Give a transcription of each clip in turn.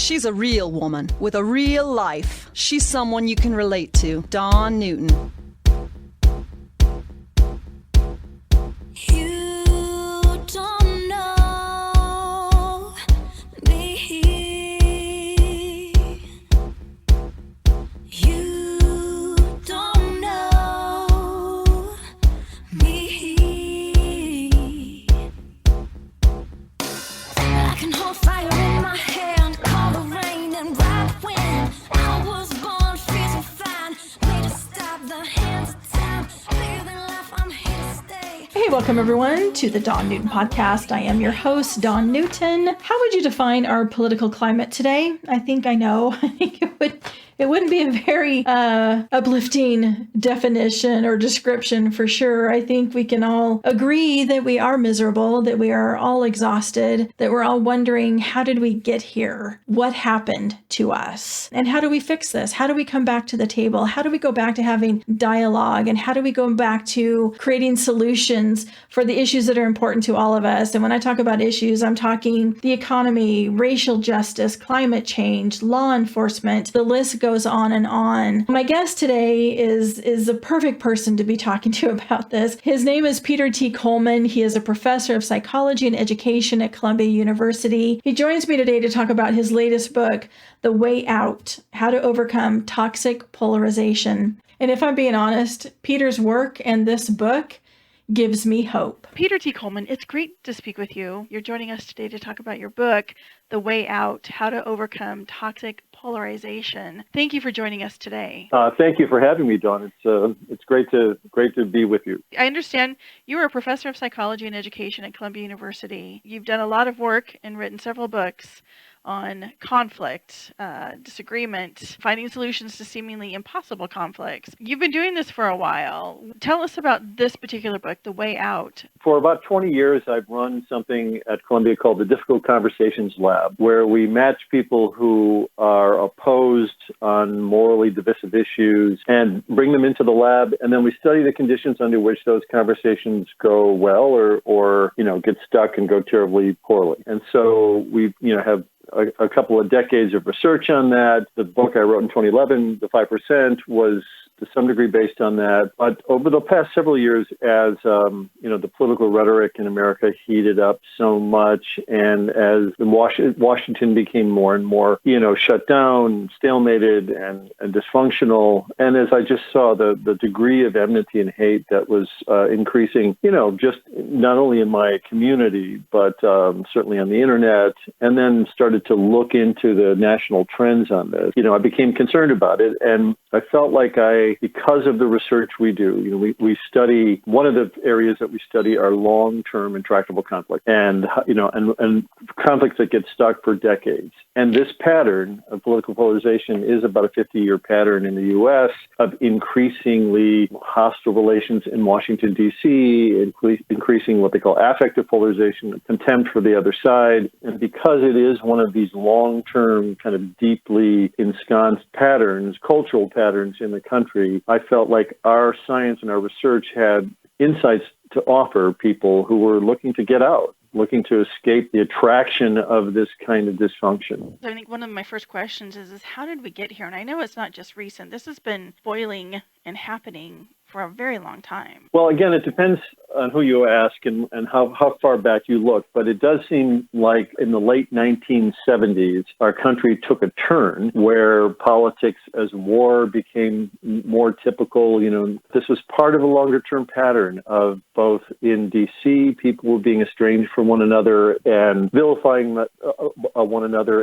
She's a real woman with a real life. She's someone you can relate to. Dawn Newton. Welcome, everyone, to the Dawn Newton podcast. I am your host, Dawn Newton. How would you define our political climate today? I think I know. I think it wouldn't be a very uplifting definition or description for sure. I think we can all agree that we are miserable, that we are all exhausted, that we're all wondering, how did we get here? What happened to us? And how do we fix this? How do we come back to the table? How do we go back to having dialogue? And how do we go back to creating solutions for the issues that are important to all of us? And when I talk about issues, I'm talking the economy, racial justice, climate change, law enforcement. The list goes on and on. My guest today is a perfect person to be talking to about this. His name is Peter T. Coleman. He is a professor of psychology and education at Columbia University. He joins me today to talk about his latest book, The Way Out: How to Overcome Toxic Polarization. And if I'm being honest, Peter's work and this book gives me hope. Peter T. Coleman, it's great to speak with you. You're joining us today to talk about your book, The Way Out: How to Overcome Toxic Polarization. Thank you for joining us today. Thank you for having me, Dawn. It's great to be with you. I understand you are a professor of psychology and education at Columbia University. You've done a lot of work and written several books on conflict, disagreement, finding solutions to seemingly impossible conflicts. You've been doing this for a while. Tell us about this particular book, The Way Out. For about 20 years, I've run something at Columbia called the Difficult Conversations Lab, where we match people who are opposed on morally divisive issues and bring them into the lab, and then we study the conditions under which those conversations go well or get stuck and go terribly poorly. And so we have a couple of decades of research on that. The book I wrote in 2011, The 5%, was to some degree based on that. But over the past several years, as the political rhetoric in America heated up so much, and as Washington became more and more, shut down, stalemated, and dysfunctional, and as I just saw the degree of enmity and hate that was increasing, just not only in my community, but certainly on the internet, and then started to look into the national trends on this, I became concerned about it, and I felt like because of the research we do, we study, one of the areas that we study are long-term intractable conflict and conflicts that get stuck for decades. And this pattern of political polarization is about a 50-year pattern in the U.S. of increasingly hostile relations in Washington, D.C., increasing what they call affective polarization, contempt for the other side. And because it is one of these long-term kind of deeply ensconced patterns, cultural patterns in the country, I felt like our science and our research had insights to offer people who were looking to get out, looking to escape the attraction of this kind of dysfunction. I think one of my first questions is how did we get here? And I know it's not just recent. This has been boiling and happening for a very long time. Well, again, it depends on who you ask and how far back you look. But it does seem like in the late 1970s, our country took a turn where politics as war became more typical. This was part of a longer-term pattern of both in D.C., people were being estranged from one another and vilifying one another,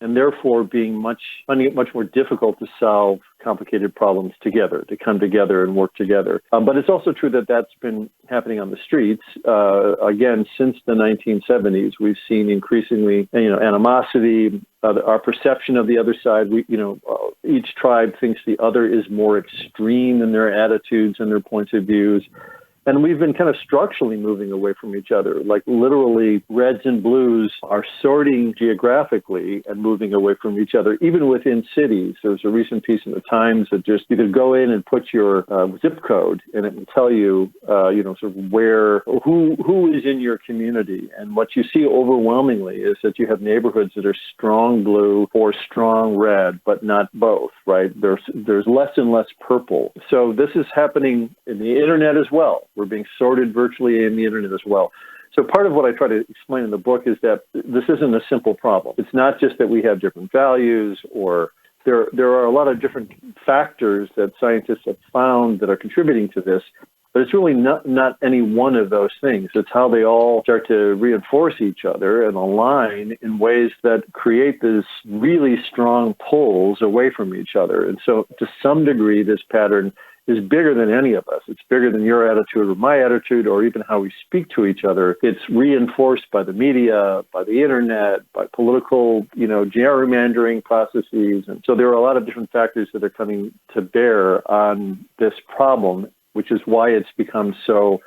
and therefore finding it much more difficult to solve complicated problems together, to come together and work together. But it's also true that that's been happening on the streets. Again, since the 1970s, we've seen increasingly, animosity, our perception of the other side. Each tribe thinks the other is more extreme in their attitudes and their points of views. And we've been kind of structurally moving away from each other, like literally reds and blues are sorting geographically and moving away from each other, even within cities. There's a recent piece in the Times that just either go in and put your zip code and it will tell you, sort of who is in your community. And what you see overwhelmingly is that you have neighborhoods that are strong blue or strong red, but not both, right? There's less and less purple. So this is happening in the internet as well. We're being sorted virtually in the internet as well. So part of what I try to explain in the book is that this isn't a simple problem. It's not just that we have different values, or there are a lot of different factors that scientists have found that are contributing to this, but it's really not any one of those things. It's how they all start to reinforce each other and align in ways that create this really strong pulls away from each other. And so to some degree, this pattern is bigger than any of us. It's bigger than your attitude or my attitude or even how we speak to each other. It's reinforced by the media, by the internet, by political, gerrymandering processes. And so there are a lot of different factors that are coming to bear on this problem, which is why it's become so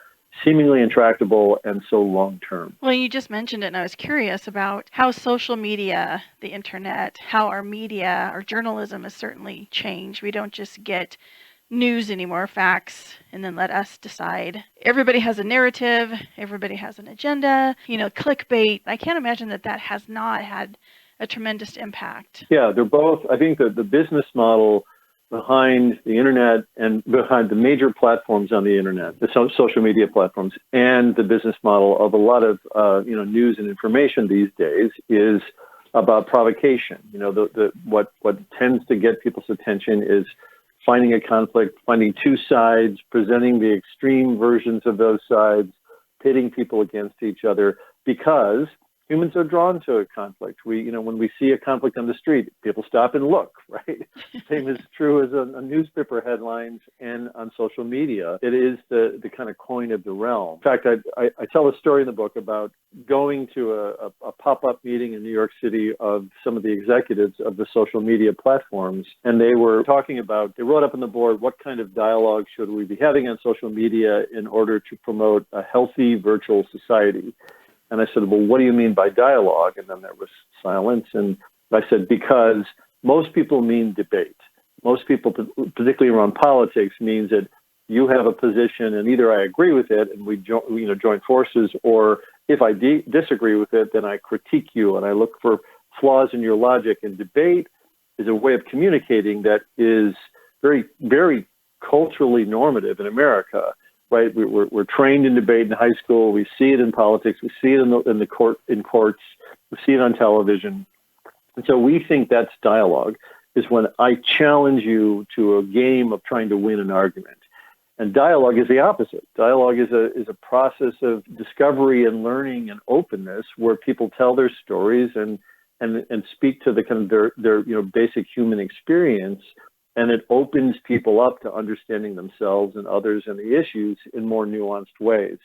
seemingly intractable and so long-term. Well, you just mentioned it, and I was curious about how social media, the internet, how our media, our journalism has certainly changed. We don't just get news anymore, facts, and then let us decide. Everybody has a narrative, everybody has an agenda, clickbait. I can't imagine that has not had a tremendous impact. Yeah, they're both. I think that the business model behind the internet and behind the major platforms on the internet, the social media platforms, and the business model of a lot of news and information these days is about provocation. What tends to get people's attention is finding a conflict, finding two sides, presenting the extreme versions of those sides, pitting people against each other, because humans are drawn to a conflict. When we see a conflict on the street, people stop and look, right? Same is true as on newspaper headlines and on social media. It is the kind of coin of the realm. In fact, I tell a story in the book about going to a pop-up meeting in New York City of some of the executives of the social media platforms, and they were talking about, they wrote up on the board, what kind of dialogue should we be having on social media in order to promote a healthy virtual society? And I said, well, what do you mean by dialogue? And then there was silence. And I said, because most people mean debate. Most people, particularly around politics, means that you have a position and either I agree with it and we join forces, or if I disagree with it, then I critique you and I look for flaws in your logic. And debate is a way of communicating that is very, very culturally normative in America. Right, we're trained in debate in high school. We see it in politics. We see it in courts. We see it on television, and so we think that's dialogue. Is when I challenge you to a game of trying to win an argument, and dialogue is the opposite. Dialogue is a process of discovery and learning and openness, where people tell their stories and speak to the kind of their basic human experience. And it opens people up to understanding themselves and others and the issues in more nuanced ways.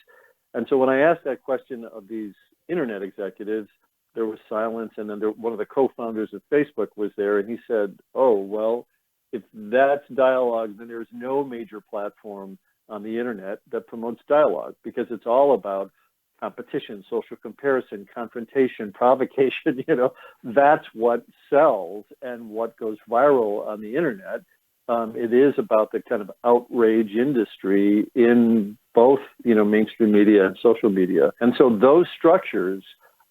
And so when I asked that question of these internet executives, there was silence. And then one of the co-founders of Facebook was there, and he said, oh, well, if that's dialogue, then there's no major platform on the internet that promotes dialogue, because it's all about competition, social comparison, confrontation, provocation. That's what sells and what goes viral on the internet. It is about the kind of outrage industry in both, mainstream media and social media. And so those structures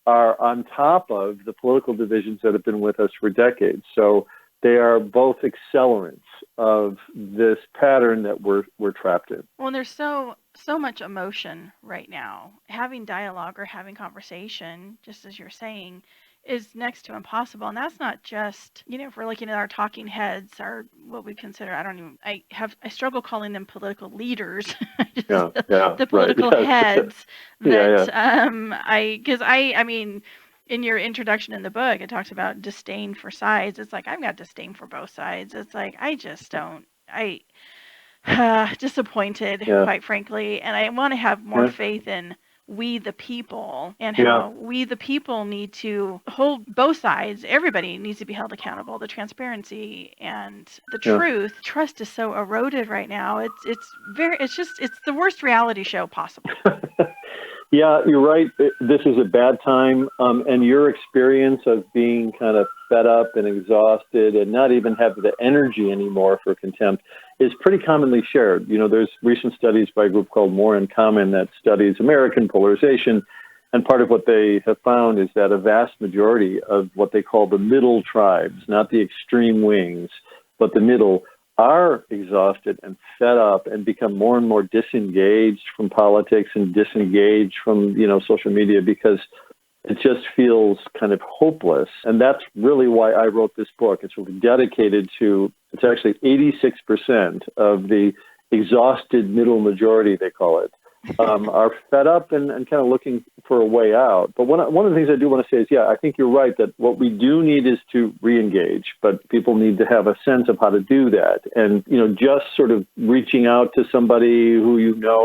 are on top of the political divisions that have been with us for decades. So they are both accelerants of this pattern that we're trapped in. Well, there's so much emotion right now. Having dialogue or having conversation, just as you're saying, is next to impossible. And that's not just, if we're looking at our talking heads, or what we consider, I struggle calling them political leaders. The political heads that, in your introduction in the book, it talks about disdain for sides. It's like, I've got disdain for both sides. It's like, I just don't, disappointed, quite frankly. And I want to have more faith in we the people, and how we the people need to hold both sides. Everybody needs to be held accountable. The transparency and the truth. Trust is so eroded right now. It's the worst reality show possible. Yeah, you're right. This is a bad time. And your experience of being kind of fed up and exhausted and not even have the energy anymore for contempt is pretty commonly shared. There's recent studies by a group called More in Common that studies American polarization. And part of what they have found is that a vast majority of what they call the middle tribes, not the extreme wings, but the middle, are exhausted and fed up and become more and more disengaged from politics and disengaged from, social media, because it just feels kind of hopeless. And that's really why I wrote this book. It's really dedicated to, it's actually 86% of the exhausted middle majority, they call it, are fed up and kind of looking for a way out. But one of the things I do want to say is, I think you're right that what we do need is to re-engage, but people need to have a sense of how to do that. And, just sort of reaching out to somebody who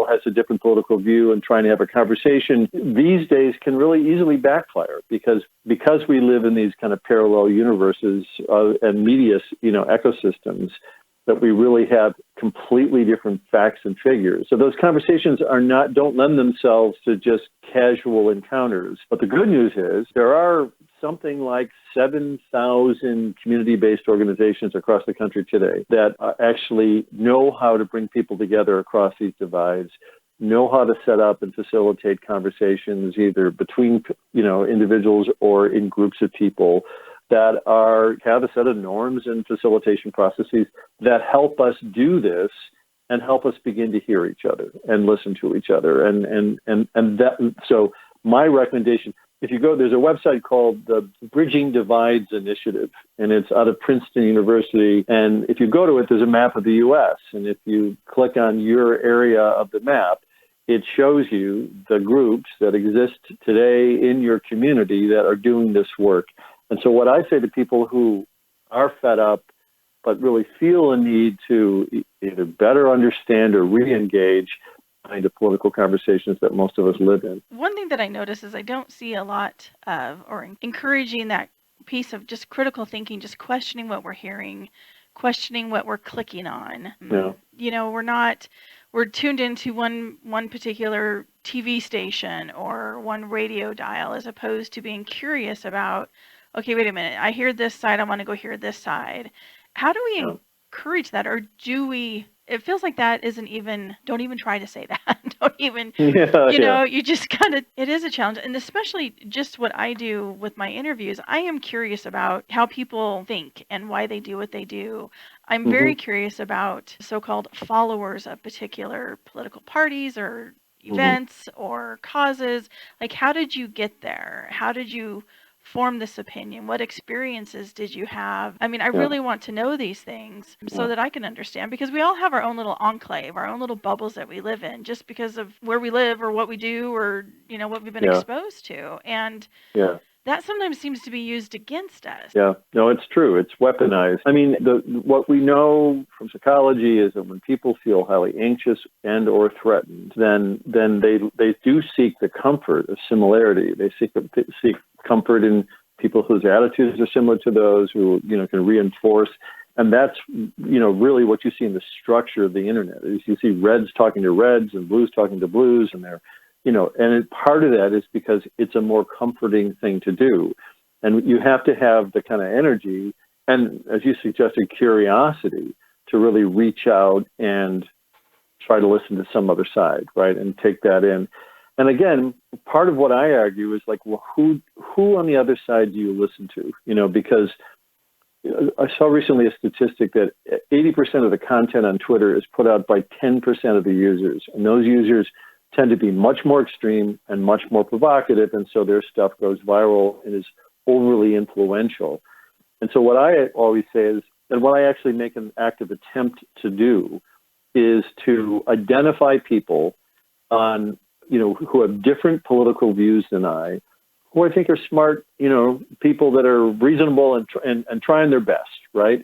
has a different political view and trying to have a conversation these days can really easily backfire because we live in these kind of parallel universes and media, ecosystems, that we really have completely different facts and figures. So those conversations don't lend themselves to just casual encounters. But the good news is there are something like 7,000 community-based organizations across the country today that actually know how to bring people together across these divides, know how to set up and facilitate conversations either between, individuals or in groups of people that have a set of norms and facilitation processes that help us do this and help us begin to hear each other and listen to each other. And that, so my recommendation, if you go, there's a website called the Bridging Divides Initiative, and it's out of Princeton University. And if you go to it, there's a map of the U.S. And if you click on your area of the map, it shows you the groups that exist today in your community that are doing this work. And so what I say to people who are fed up, but really feel a need to either better understand or re-engage kind of political conversations that most of us live in. One thing that I notice is I don't see a lot of, or encouraging that piece of just critical thinking, just questioning what we're hearing, questioning what we're clicking on. Yeah. We're tuned into one particular TV station or one radio dial, as opposed to being curious about, okay, wait a minute, I hear this side, I want to go hear this side. How do we encourage that? Or do we, it feels like that don't even try to say that. Don't even, you just kind of, it is a challenge. And especially just what I do with my interviews, I am curious about how people think and why they do what they do. I'm very curious about so-called followers of particular political parties or events or causes. Like, how did you get there? How did you form this opinion? What experiences did you have? I mean, I really want to know these things so that I can understand, because we all have our own little enclave, our own little bubbles that we live in just because of where we live or what we do or, what we've been exposed to. And that sometimes seems to be used against us. Yeah, no, it's true. It's weaponized. I mean, what we know from psychology is that when people feel highly anxious and or threatened, then they do seek the comfort of similarity. They seek comfort in people whose attitudes are similar to those, who can reinforce. And that's really what you see in the structure of the internet. Is you see reds talking to reds and blues talking to blues, and they're and part of that is because it's a more comforting thing to do. And you have to have the kind of energy and, as you suggested, curiosity to really reach out and try to listen to some other side, right, and take that in. And again, part of what I argue is like, well, who on the other side do you listen to? Because I saw recently a statistic that 80% of the content on Twitter is put out by 10% of the users. And those users tend to be much more extreme and much more provocative, and so their stuff goes viral and is overly influential. And so what I always say is, and what I actually make an active attempt to do, is to identify people on, who have different political views than I, who I think are smart, people that are reasonable and trying their best, right?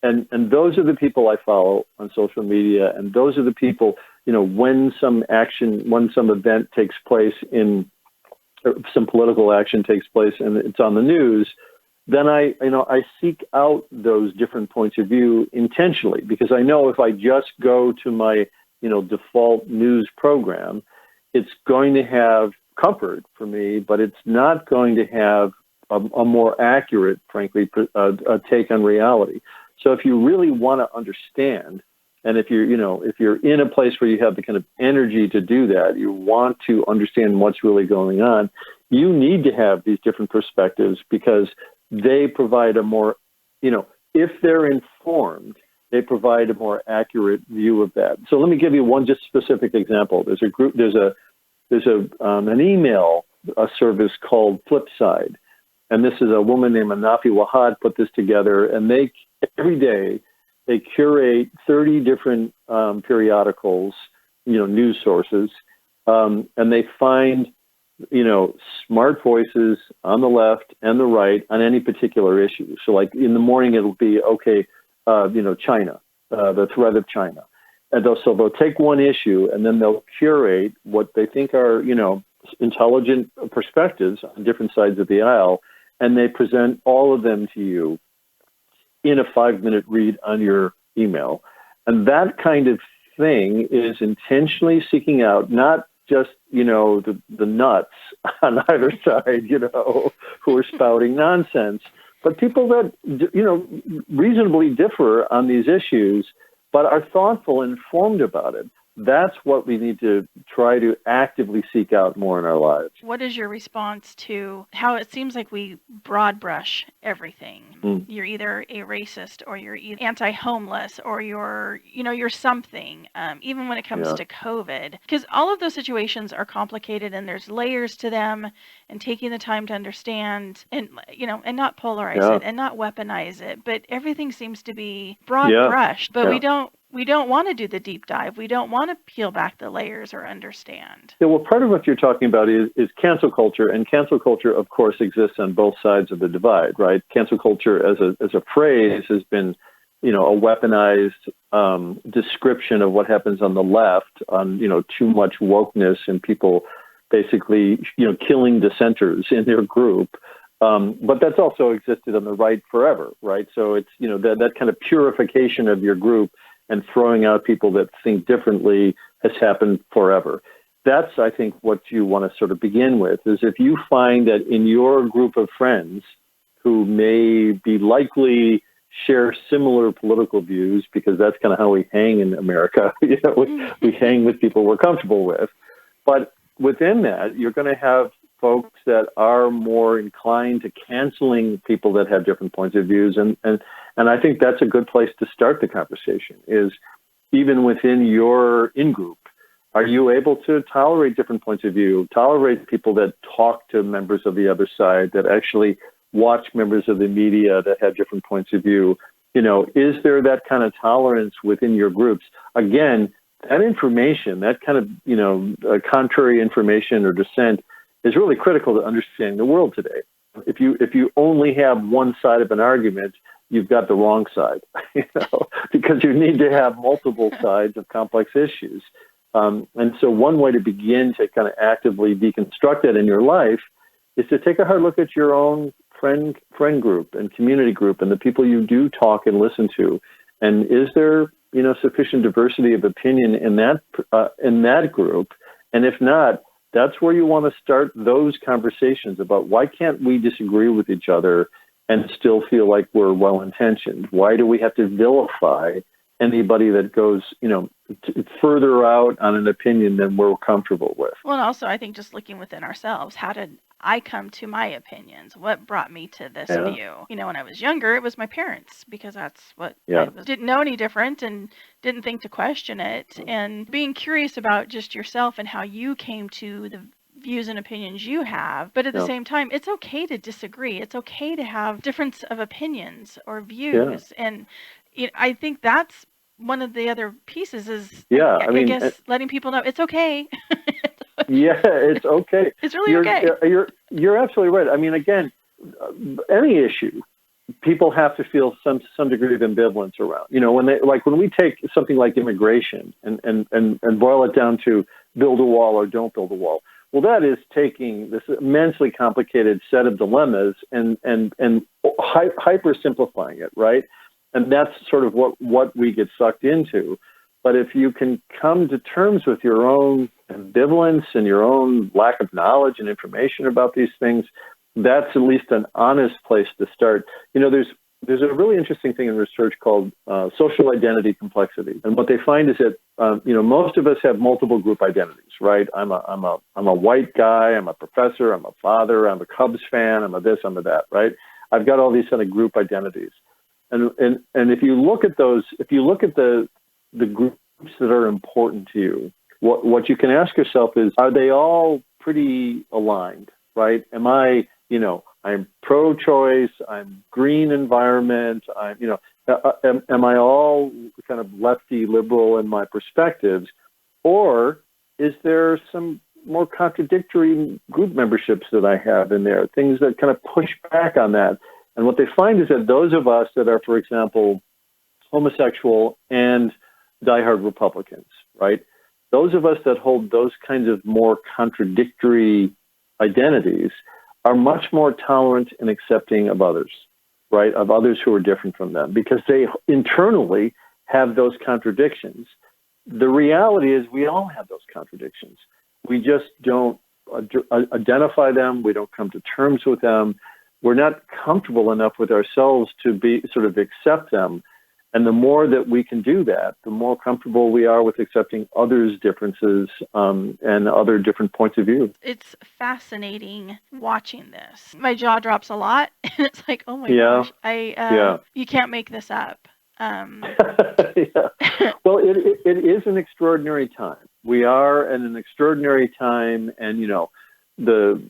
And those are the people I follow on social media, and those are the people when some event takes place some political action takes place and it's on the news, then I seek out those different points of view intentionally, because I know if I just go to my, default news program, it's going to have comfort for me, but it's not going to have a more accurate, frankly, a take on reality. So if you really want to understand, and if you're in a place where you have the kind of energy to do that, you want to understand what's really going on, you need to have these different perspectives, because they provide a more, if they're informed, they provide a more accurate view of that. So let me give you one just specific example. There's an email service called Flipside, and this is a woman named Anafi Wahad put this together, and every day they curate 30 different periodicals, news sources, and they find, smart voices on the left and the right on any particular issue. So like in the morning, it'll be, China, the threat of China. And they'll take one issue and then they'll curate what they think are, intelligent perspectives on different sides of the aisle, and they present all of them to you in a 5-minute read on your email. And that kind of thing is intentionally seeking out not just, the nuts on either side, who are spouting nonsense, but people that, reasonably differ on these issues, but are thoughtful and informed about it. That's what we need to try to actively seek out more in our lives. What is your response to how it seems like we broad brush everything? You're either a racist, or you're either anti-homeless, or you're something, even when it comes to COVID. Because all of those situations are complicated and there's layers to them, and taking the time to understand and not polarize it and not weaponize it. But everything seems to be broad brushed, but we don't want to do the deep dive. We don't want to peel back the layers or understand. Yeah, well, part of what you're talking about is cancel culture, and cancel culture, of course, exists on both sides of the divide, right? Cancel culture as a phrase has been, a weaponized description of what happens on the left, on too much wokeness and people basically killing dissenters in their group. But that's also existed on the right forever, right? So it's that kind of purification of your group and throwing out people that think differently has happened forever. That's, I think, what you want to sort of begin with, is if you find that in your group of friends who may be likely share similar political views, because that's kind of how we hang in America, we hang with people we're comfortable with. But within that, you're going to have folks that are more inclined to canceling people that have different points of views. And I think that's a good place to start the conversation, is even within your in-group, are you able to tolerate different points of view, tolerate people that talk to members of the other side, that actually watch members of the media that have different points of view? Is there that kind of tolerance within your groups? Again, that information, that kind of, contrary information or dissent is really critical to understanding the world today. If you only have one side of an argument, you've got the wrong side, because you need to have multiple sides of complex issues. And so one way to begin to kind of actively deconstruct that in your life is to take a hard look at your own friend group and community group and the people you do talk and listen to. And is there, sufficient diversity of opinion in that group? And if not, that's where you want to start those conversations about why can't we disagree with each other and still feel like we're well-intentioned? Why do we have to vilify anybody that goes, further out on an opinion than we're comfortable with? Well, and also I think just looking within ourselves, how did I come to my opinions? What brought me to this view? When I was younger, it was my parents, because that's what I didn't know any different and didn't think to question it. And being curious about just yourself and how you came to the views and opinions you have. But at the same time, it's okay to disagree. It's okay to have difference of opinions or views. And I think that's one of the other pieces is, I guess, letting people know it's okay. It's okay. It's really okay. You're absolutely right. I mean, again, any issue people have to feel some degree of ambivalence around. When we take something like immigration and boil it down to build a wall or don't build a wall. Well, that is taking this immensely complicated set of dilemmas and hyper simplifying it, right? And that's sort of what we get sucked into. But if you can come to terms with your own ambivalence and your own lack of knowledge and information about these things, that's at least an honest place to start. There's a really interesting thing in research called social identity complexity, and what they find is that most of us have multiple group identities, right? I'm a white guy, I'm a professor, I'm a father, I'm a Cubs fan, I'm a this, I'm a that, right? I've got all these kind of group identities, and if you look at those, if you look at the groups that are important to you, what you can ask yourself is, are they all pretty aligned, right? I'm pro-choice, I'm green environment, am I all kind of lefty liberal in my perspectives, or is there some more contradictory group memberships that I have in there, things that kind of push back on that? And what they find is that those of us that are, for example, homosexual and diehard Republicans, right? Those of us that hold those kinds of more contradictory identities are much more tolerant and accepting of others, right? Of others who are different from them, because they internally have those contradictions. The reality is we all have those contradictions. We just don't identify them. We don't come to terms with them. We're not comfortable enough with ourselves to sort of accept them. And the more that we can do that, the more comfortable we are with accepting others' differences and other different points of view. It's fascinating watching this. My jaw drops a lot. It's like, oh my gosh, you can't make this up. Well, it is an extraordinary time. We are in an extraordinary time, and the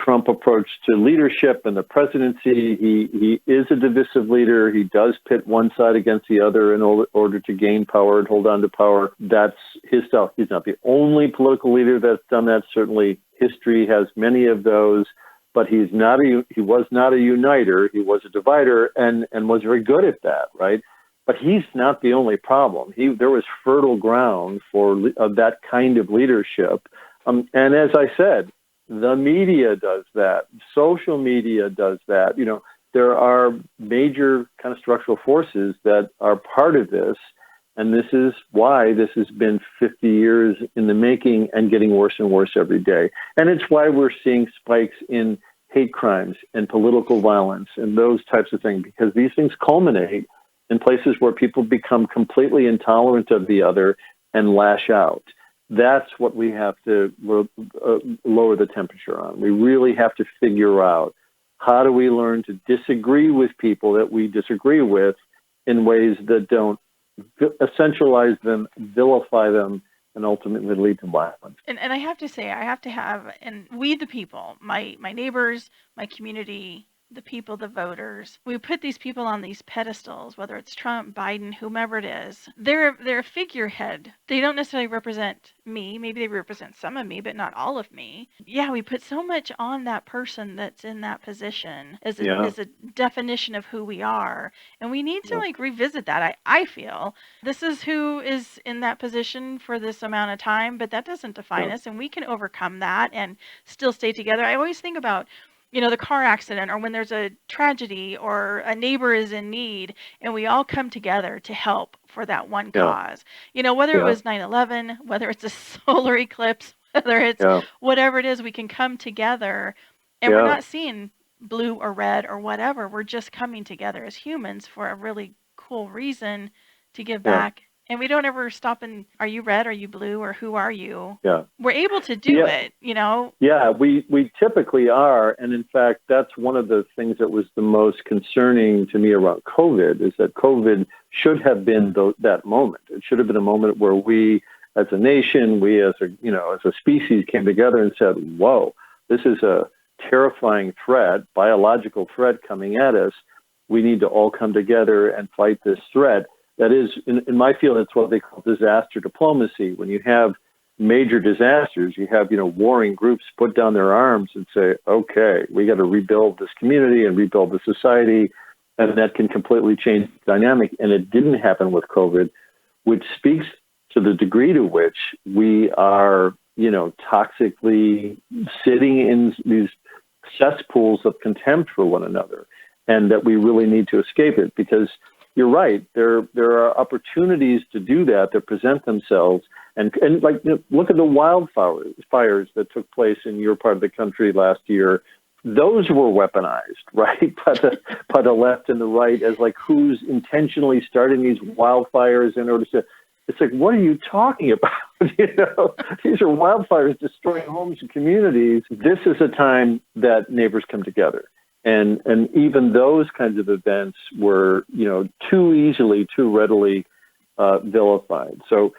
Trump approach to leadership and the presidency, he is a divisive leader. He does pit one side against the other in order to gain power and hold on to power. That's his style. He's not the only political leader that's done that. Certainly history has many of those, but he was not a uniter. He was a divider and was very good at that, right? But he's not the only problem. There was fertile ground for that kind of leadership. And as I said, the media does that. Social media does that. There are major kind of structural forces that are part of this. And this is why this has been 50 years in the making and getting worse and worse every day. And it's why we're seeing spikes in hate crimes and political violence and those types of things, because these things culminate in places where people become completely intolerant of the other and lash out. That's what we have to lower the temperature on. We really have to figure out, how do we learn to disagree with people that we disagree with in ways that don't essentialize them, vilify them, and ultimately lead to violence. And I have to say, and we the people, my neighbors, my community, the people, the voters, we put these people on these pedestals, whether it's Trump, Biden, whomever it is. They're a figurehead. They don't necessarily represent me. Maybe they represent some of me, but not all of me. Yeah, we put so much on that person that's in that position as a definition of who we are. And we need to revisit that. I feel this is who is in that position for this amount of time, but that doesn't define us, and we can overcome that and still stay together. I always think about the car accident, or when there's a tragedy or a neighbor is in need, and we all come together to help for that one cause. Whether it was 9/11, whether it's a solar eclipse, whether it's whatever it is, we can come together, and we're not seeing blue or red or whatever. We're just coming together as humans for a really cool reason to give back. And we don't ever stop and, are you red? Are you blue? Or who are you? Yeah. We're able to do it, Yeah, we typically are. And in fact, that's one of the things that was the most concerning to me around COVID, is that COVID should have been that moment. It should have been a moment where we as a nation, we as a species came together and said, whoa, this is a terrifying threat, biological threat coming at us. We need to all come together and fight this threat. That is, in my field, it's what they call disaster diplomacy. When you have major disasters, you have, warring groups put down their arms and say, okay, we got to rebuild this community and rebuild the society. and that can completely change the dynamic. And it didn't happen with COVID, which speaks to the degree to which we are, toxically sitting in these cesspools of contempt for one another, and that we really need to escape it. Because you're right, there are opportunities to do that present themselves, and like, look at the wildfires that took place in your part of the country last year. Those were weaponized, right, by the left and the right, as like who's intentionally starting these wildfires in order to. It's like, what are you talking about? These are wildfires destroying homes and communities. This is a time that neighbors come together. And even those kinds of events were, too easily, too readily vilified. So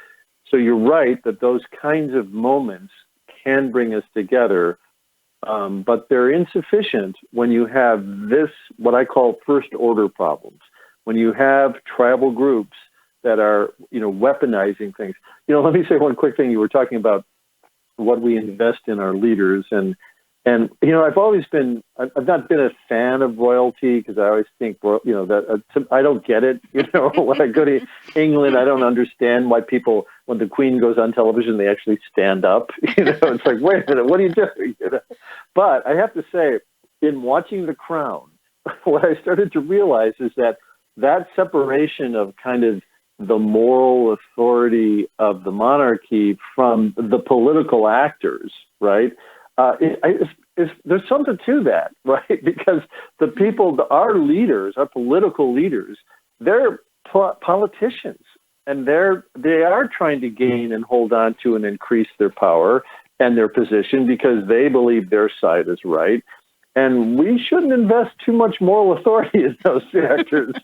you're right that those kinds of moments can bring us together, but they're insufficient when you have this, what I call first order problems. When you have tribal groups that are, weaponizing things. Let me say one quick thing. You were talking about what we invest in our leaders, and I've not been a fan of royalty, because I always think, that I don't get it. When I go to England, I don't understand why people, when the Queen goes on television, they actually stand up. It's like, wait a minute, what are you doing? But I have to say, in watching The Crown, what I started to realize is that separation of kind of the moral authority of the monarchy from the political actors, right? There's something to that, right? Because the people, our leaders, our political leaders, they're politicians, and they are trying to gain and hold on to and increase their power and their position because they believe their side is right. And we shouldn't invest too much moral authority in those actors.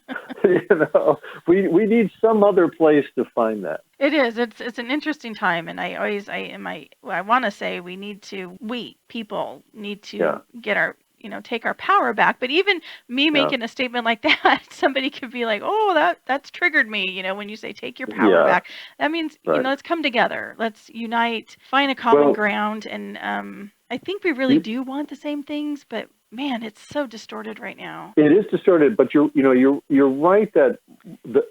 We need some other place to find that. It is. It's an interesting time, and I want to say we people need to get our, take our power back. But even me making a statement like that, somebody could be like, "Oh, that's triggered me." When you say take your power back, that means let's come together, let's unite, find a common ground, and I think we really do want the same things, but man, it's so distorted right now. It is distorted, but you're right that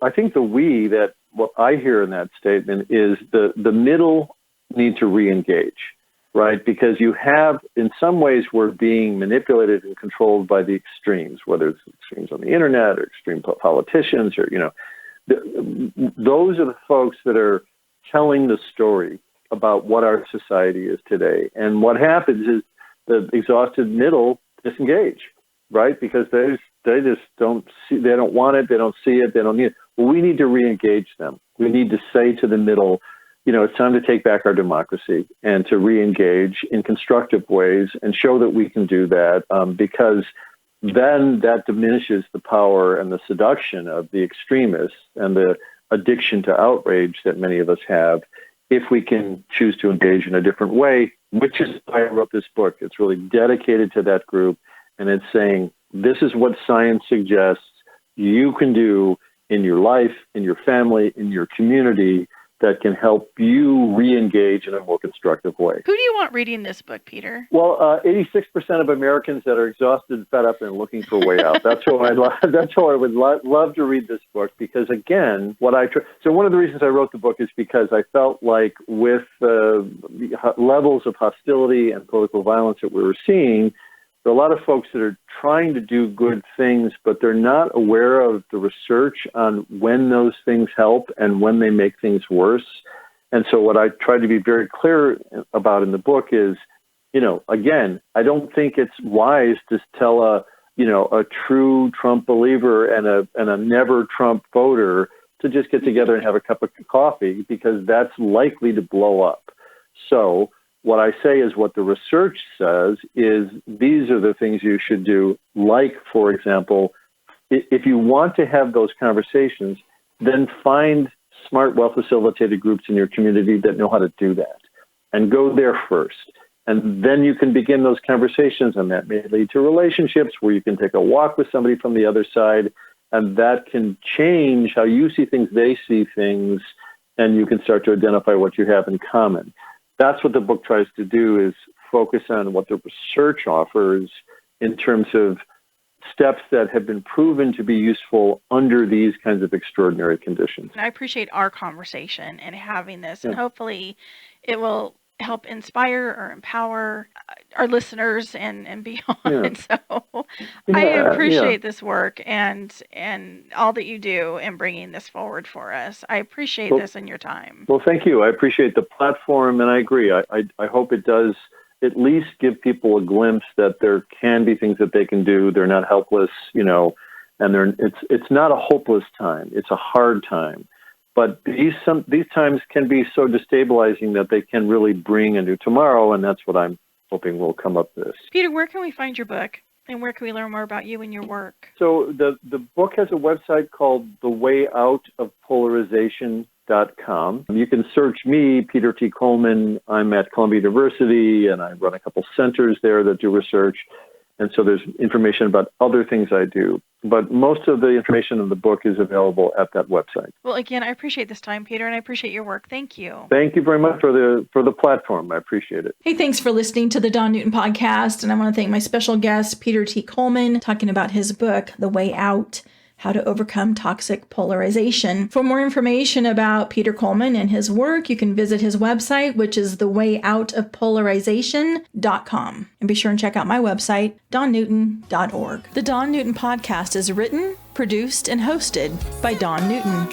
I think that what I hear in that statement is the middle need to re-engage, right? Because you have, in some ways, we're being manipulated and controlled by the extremes, whether it's extremes on the internet or extreme politicians, or those are the folks that are telling the story about what our society is today. And what happens is the exhausted middle disengage, right? Because they just don't see, they don't want it, they don't see it, they don't need it. Well, we need to re-engage them. We need to say to the middle, it's time to take back our democracy and to re-engage in constructive ways and show that we can do that, because then that diminishes the power and the seduction of the extremists and the addiction to outrage that many of us have, if we can choose to engage in a different way, which is why I wrote this book. It's really dedicated to that group, and it's saying, this is what science suggests you can do in your life, in your family, in your community, that can help you re-engage in a more constructive way. Who do you want reading this book, Peter? Well, 86% of Americans that are exhausted, fed up, and looking for a way out. That's who I would love to read this book, because again, so one of the reasons I wrote the book is because I felt like with the levels of hostility and political violence that we were seeing, there are a lot of folks that are trying to do good things, but they're not aware of the research on when those things help and when they make things worse. And so what I tried to be very clear about in the book is, again, I don't think it's wise to tell a true Trump believer and a never Trump voter to just get together and have a cup of coffee, because that's likely to blow up. So what I say is what the research says is these are the things you should do. Like, for example, if you want to have those conversations, then find smart, well-facilitated groups in your community that know how to do that, and go there first. And then you can begin those conversations, and that may lead to relationships where you can take a walk with somebody from the other side, and that can change how you see things, they see things, and you can start to identify what you have in common. That's what the book tries to do, is focus on what the research offers in terms of steps that have been proven to be useful under these kinds of extraordinary conditions. I appreciate our conversation and having this, and hopefully it will help inspire or empower our listeners and beyond. So I appreciate this work and all that you do in bringing this forward for us. I appreciate this and your time. Well, thank you. I appreciate the platform, and I agree. I hope it does at least give people a glimpse that there can be things that they can do. They're not helpless, and it's not a hopeless time. It's a hard time. But these times can be so destabilizing that they can really bring a new tomorrow, and that's what I'm hoping will come up this. Peter, where can we find your book, and where can we learn more about you and your work? So the book has a website called thewayoutoffpolarization.com. You can search me, Peter T. Coleman. I'm at Columbia University, and I run a couple centers there that do research. And so there's information about other things I do. But most of the information in the book is available at that website. Well, again, I appreciate this time, Peter, and I appreciate your work. Thank you. Thank you very much for the platform. I appreciate it. Hey, thanks for listening to the Don Newton podcast. And I want to thank my special guest, Peter T. Coleman, talking about his book, The Way Out: How to Overcome Toxic Polarization. For more information about Peter Coleman and his work, you can visit his website, which is thewayoutoffpolarization.com. And be sure and check out my website, donnewton.org. The Don Newton podcast is written, produced, and hosted by Don Newton.